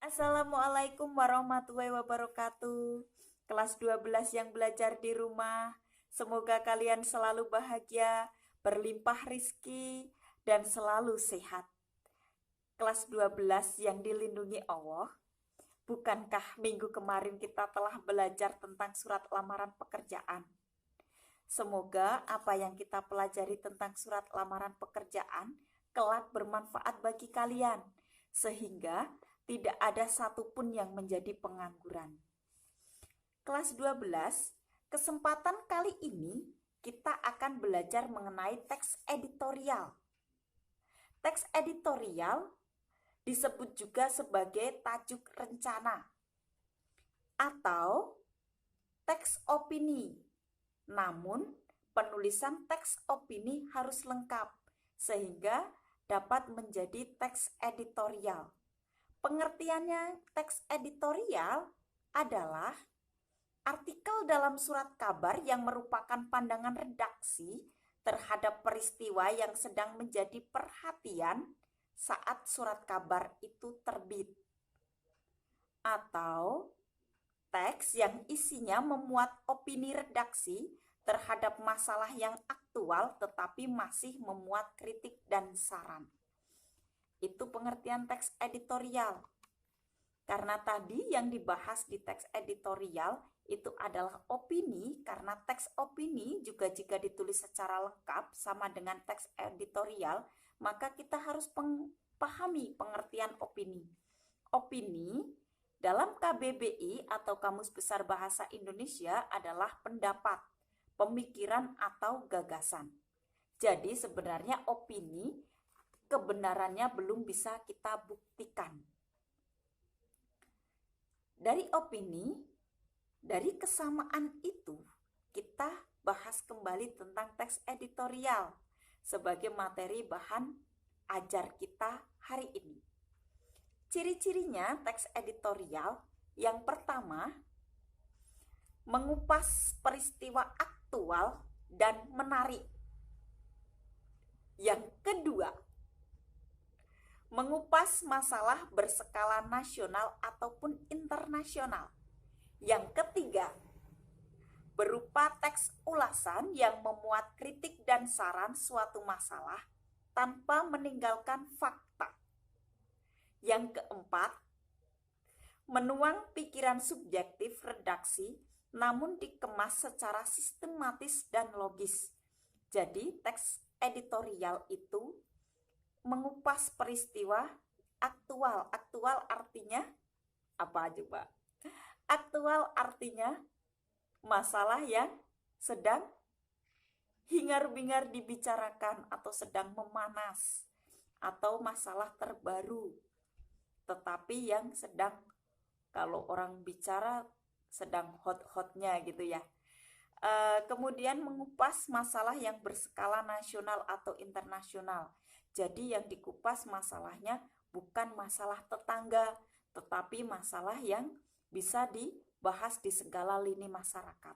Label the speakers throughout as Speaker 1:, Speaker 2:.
Speaker 1: Assalamualaikum warahmatullahi wabarakatuh. Kelas 12 yang belajar di rumah. Semoga kalian selalu bahagia, berlimpah rizki, dan selalu sehat. Kelas 12 yang dilindungi Allah. Bukankah minggu kemarin kita telah belajar tentang surat lamaran pekerjaan? Semoga apa yang kita pelajari tentang surat lamaran pekerjaan kelak bermanfaat bagi kalian, sehingga tidak ada satupun yang menjadi pengangguran. Kelas 12, kesempatan kali ini kita akan belajar mengenai teks editorial. Teks editorial disebut juga sebagai tajuk rencana atau teks opini. Namun, penulisan teks opini harus lengkap sehingga dapat menjadi teks editorial. Pengertiannya teks editorial adalah artikel dalam surat kabar yang merupakan pandangan redaksi terhadap peristiwa yang sedang menjadi perhatian saat surat kabar itu terbit. Atau teks yang isinya memuat opini redaksi terhadap masalah yang aktual tetapi masih memuat kritik dan saran. Itu pengertian teks editorial. Karena tadi yang dibahas di teks editorial itu adalah opini, karena teks opini juga jika ditulis secara lengkap sama dengan teks editorial, maka kita harus pahami pengertian opini. Opini dalam KBBI atau Kamus Besar Bahasa Indonesia adalah pendapat, pemikiran atau gagasan. Jadi sebenarnya opini kebenarannya belum bisa kita buktikan. Dari opini, dari kesamaan itu, kita bahas kembali tentang teks editorial sebagai materi bahan ajar kita hari ini. Ciri-cirinya teks editorial yang pertama, mengupas peristiwa aktual dan menarik. Yang kedua, mengupas masalah berskala nasional ataupun internasional. Yang ketiga, berupa teks ulasan yang memuat kritik dan saran suatu masalah tanpa meninggalkan fakta. Yang keempat, menuang pikiran subjektif redaksi namun dikemas secara sistematis dan logis. Jadi teks editorial itu mengupas peristiwa aktual. Aktual artinya apa coba? Aktual artinya masalah yang sedang hingar-bingar dibicarakan atau sedang memanas, atau masalah terbaru tetapi yang sedang, kalau orang bicara sedang hot-hotnya gitu ya. Kemudian mengupas masalah yang berskala nasional atau internasional. Jadi yang dikupas masalahnya bukan masalah tetangga, tetapi masalah yang bisa dibahas di segala lini masyarakat.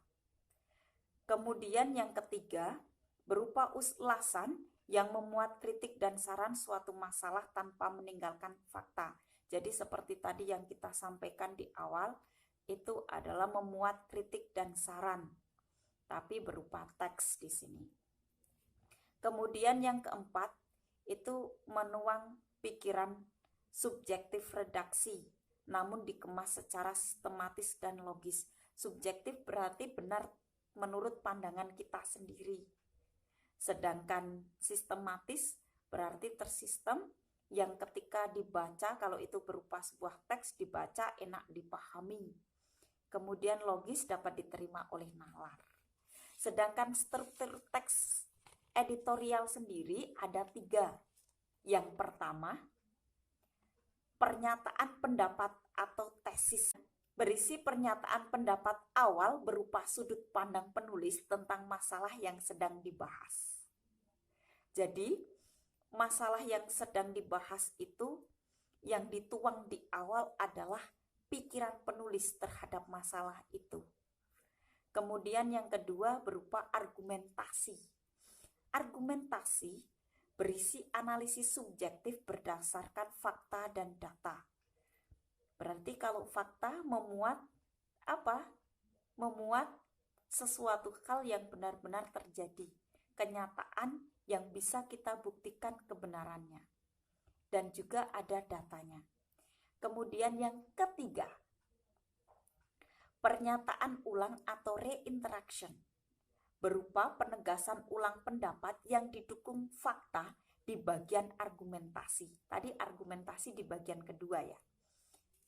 Speaker 1: Kemudian yang ketiga, berupa ulasan yang memuat kritik dan saran suatu masalah tanpa meninggalkan fakta. Jadi seperti tadi yang kita sampaikan di awal, itu adalah memuat kritik dan saran, tapi berupa teks di sini. Kemudian yang keempat, itu menuang pikiran subjektif redaksi, namun dikemas secara sistematis dan logis. Subjektif berarti benar menurut pandangan kita sendiri. Sedangkan sistematis berarti tersistem, yang ketika dibaca, kalau itu berupa sebuah teks, dibaca enak dipahami. Kemudian logis dapat diterima oleh nalar. Sedangkan struktur teks editorial sendiri ada 3. Yang pertama, pernyataan pendapat atau tesis. Berisi pernyataan pendapat awal berupa sudut pandang penulis tentang masalah yang sedang dibahas. Jadi, masalah yang sedang dibahas itu yang dituang di awal adalah pikiran penulis terhadap masalah itu. Kemudian yang kedua berupa argumentasi. Argumentasi berisi analisis subjektif berdasarkan fakta dan data. Berarti kalau fakta memuat apa? Memuat sesuatu hal yang benar-benar terjadi, kenyataan yang bisa kita buktikan kebenarannya, dan juga ada datanya. Kemudian yang ketiga, pernyataan ulang atau reinteraction, berupa penegasan ulang pendapat yang didukung fakta di bagian argumentasi. Tadi argumentasi di bagian kedua ya.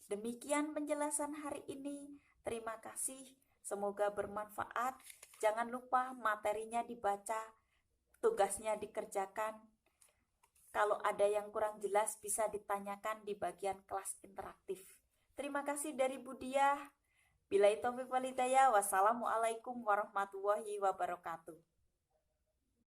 Speaker 1: Demikian penjelasan hari ini. Terima kasih. Semoga bermanfaat. Jangan lupa materinya dibaca, tugasnya dikerjakan. Kalau ada yang kurang jelas bisa ditanyakan di bagian kelas interaktif. Terima kasih dari Budiah. Billahi taufiq wal hidayah. Wassalamualaikum warahmatullahi wabarakatuh.